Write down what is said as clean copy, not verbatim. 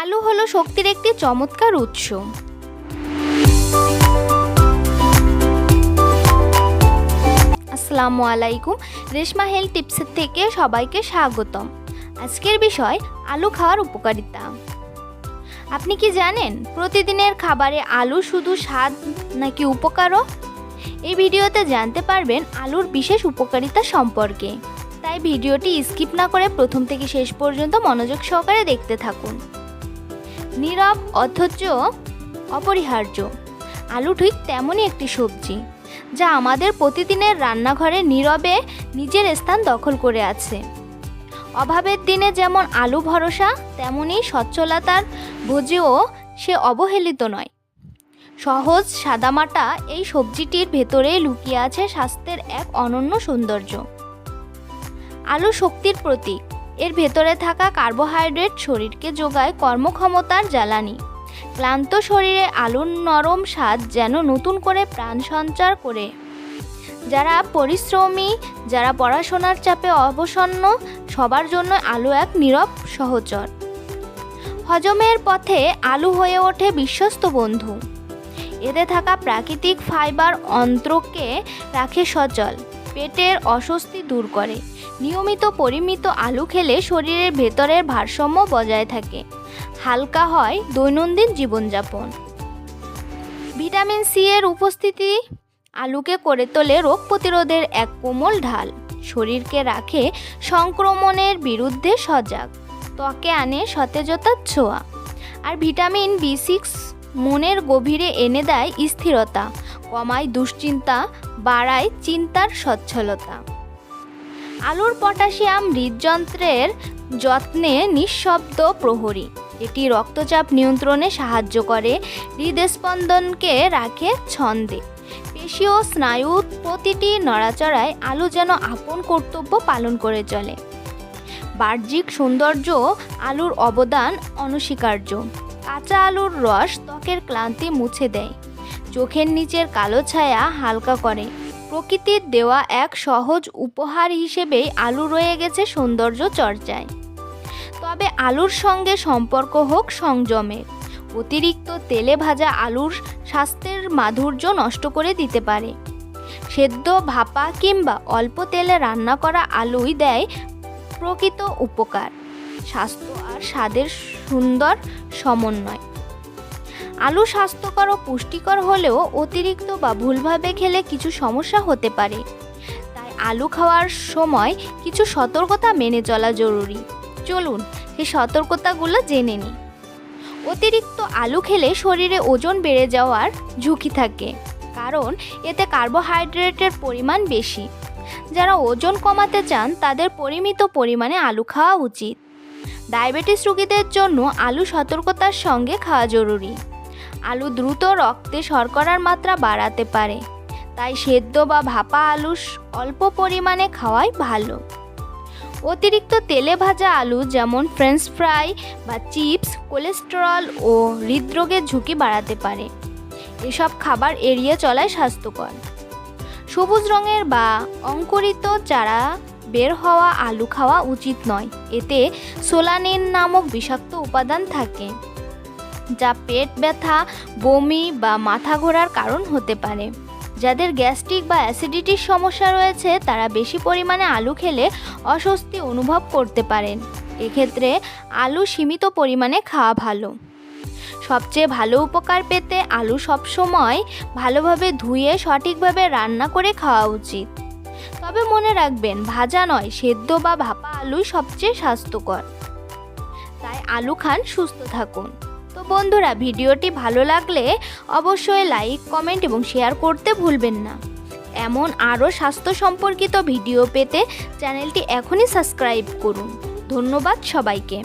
আলু হলো শক্তির একটি চমৎকার উৎস। আসসালামু আলাইকুম, রেশমা হেলথ টিপসের থেকে সবাইকে স্বাগতম। আজকের বিষয় আলু খাওয়ার উপকারিতা। আপনি কি জানেন প্রতিদিনের খাবারে আলু শুধু স্বাদ নাকি উপকারও? এই ভিডিওতে জানতে পারবেন আলুর বিশেষ উপকারিতা সম্পর্কে। তাই ভিডিওটি স্কিপ না করে প্রথম থেকে শেষ পর্যন্ত মনোযোগ সহকারে দেখতে থাকুন। নীরব অথচ অপরিহার্য। আলু ঠিক তেমনই একটি সবজি যা আমাদের প্রতিদিনের রান্নাঘরে নীরবে নিজের স্থান দখল করে আছে। অভাবের দিনে যেমন আলু ভরসা, তেমনি সচ্ছলতার ভোজেও সে অবহেলিত নয়। সহজ সাদামাটা এই সবজিটির ভেতরে লুকিয়ে আছে স্বাস্থ্যের এক অনন্য সৌন্দর্য। আলু শক্তির প্রতীক। এর ভেতরে থাকা কার্বোহাইড্রেট শরীরকে যোগায় কর্মক্ষমতার জ্বালানি। ক্লান্ত শরীরে আলুর নরম স্বাদ যেন নতুন করে প্রাণ সঞ্চার করে। যারা পরিশ্রমী, যারা পড়াশোনার চাপে অবসন্ন, সবার জন্য আলু এক নীরব সহচর। হজমের পথে আলু হয়ে ওঠে বিশ্বস্ত বন্ধু। এতে থাকা প্রাকৃতিক ফাইবার অন্ত্রকে রাখে সচল, পেটের অস্বস্তি দূর করে। নিয়মিত পরিমিত আলু খেলে শরীরের ভেতরের ভারসাম্য বজায় থাকে, হালকা হয় দৈনন্দিন জীবনযাপন। ভিটামিন সি এর উপস্থিতি আলুকে করে তোলে রোগ প্রতিরোধের এক কোমল ঢাল। শরীরকে রাখে সংক্রমণের বিরুদ্ধে সজাগ, ত্বকে আনে সতেজতার ছোঁয়া। আর ভিটামিন বি6 মনের গভীরে এনে দেয় স্থিরতা, কমায় দুশ্চিন্তা, বাড়ায় চিন্তার সচ্ছলতা। আলুর পটাশিয়াম হৃদযন্ত্রের যত্নে নিঃশব্দ প্রহরী। এটি রক্তচাপ নিয়ন্ত্রণে সাহায্য করে, হৃদস্পন্দনকে রাখে ছন্দে। পেশি ও স্নায়ুর প্রতিটি নড়াচড়ায় আলু যেন আপন কর্তব্য পালন করে চলে। বাহ্যিক সৌন্দর্য আলুর অবদান অনস্বীকার্য। কাঁচা আলুর রস ত্বকের ক্লান্তি মুছে দেয়, চোখের নিচের কালো ছায়া হালকা করে। প্রকৃতির দেওয়া এক সহজ উপহার হিসেবেই আলু রয়ে গেছে সৌন্দর্য চর্চায়। তবে আলুর সঙ্গে সম্পর্ক হোক সংযমের। অতিরিক্ত তেলে ভাজা আলুর স্বাস্থ্যের মাধুর্য নষ্ট করে দিতে পারে। সেদ্ধ, ভাপা কিংবা অল্প তেলে রান্না করা আলুই দেয় প্রকৃত উপকার, স্বাস্থ্য আর স্বাদের সুন্দর সমন্বয়। আলু স্বাস্থ্যকর ও পুষ্টিকর হলেও অতিরিক্ত বা ভুলভাবে খেলে কিছু সমস্যা হতে পারে। তাই আলু খাওয়ার সময় কিছু সতর্কতা মেনে চলা জরুরি। চলুন সেই সতর্কতাগুলো জেনে নিই। অতিরিক্ত আলু খেলে শরীরে ওজন বেড়ে যাওয়ার ঝুঁকি থাকে, কারণ এতে কার্বোহাইড্রেটের পরিমাণ বেশি। যারা ওজন কমাতে চান তাদের পরিমিত পরিমাণে আলু খাওয়া উচিত। ডায়াবেটিস রোগীদের জন্য আলু সতর্কতার সঙ্গে খাওয়া জরুরি। আলু দ্রুত রক্তে শর্করার মাত্রা বাড়াতে পারে, তাই সেদ্ধ বা ভাপা আলু অল্প পরিমাণে খাওয়াই ভালো। অতিরিক্ত তেলে ভাজা আলু যেমন ফ্রেঞ্চ ফ্রাই বা চিপস কোলেস্টেরল ও হৃদরোগের ঝুঁকি বাড়াতে পারে। এসব খাবার এড়িয়ে চলাই স্বাস্থ্যকর। সবুজ রঙের বা অঙ্কুরিত চারা বের হওয়া আলু খাওয়া উচিত নয়। এতে সোলানিন নামক বিষাক্ত উপাদান থাকে, যা পেট ব্যথা, বমি বা মাথা ঘোরার কারণ হতে পারে। যাদের গ্যাস্ট্রিক বা অ্যাসিডিটির সমস্যা রয়েছে তারা বেশি পরিমাণে আলু খেলে অস্বস্তি অনুভব করতে পারেন। এক্ষেত্রে আলু সীমিত পরিমাণে খাওয়া ভালো। সবচেয়ে ভালো উপকার পেতে আলু সবসময় ভালোভাবে ধুয়ে সঠিকভাবে রান্না করে খাওয়া উচিত। তবে মনে রাখবেন, ভাজা নয়, সেদ্ধ বা ভাপা আলুই সবচেয়ে স্বাস্থ্যকর। তাই আলু খান, সুস্থ থাকুন। তো বন্ধুরা, ভিডিওটি ভালো লাগলে অবশ্যই লাইক, কমেন্ট এবং শেয়ার করতে ভুলবেন না। এমন আরও স্বাস্থ্য সম্পর্কিত ভিডিও পেতে চ্যানেলটি এখনই সাবস্ক্রাইব করুন। ধন্যবাদ সবাইকে।